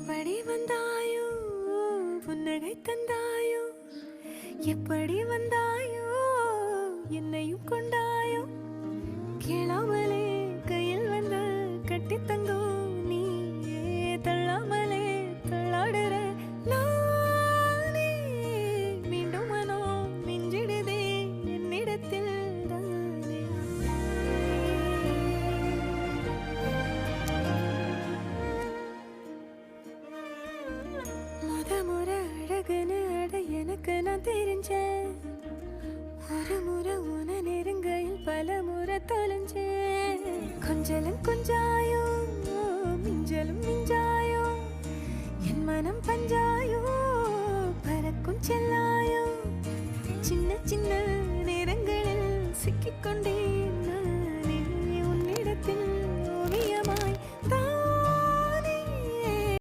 எப்படி வந்தாயோ புன்னகை தந்தாயோ எப்படி வந்தாயோ என்னையும் கொண்டாயோ கேளாமலே கையில் வந்து கட்டி தங்கோ நீயே தள்ளாமலே தள்ளாடுற நானே மீண்டும் மனோ மிஞ்சிடுதே என்னிடத்தில் தானே முறை அழகுன்னு அட எனக்கு நான் தெரிஞ்சேன் ஒரு முறை உன நெருங்கையில் பல முறை தொலைஞ்சேன் கொஞ்சலும் கொஞ்சாயோ மிஞ்சலும் மிஞ்சா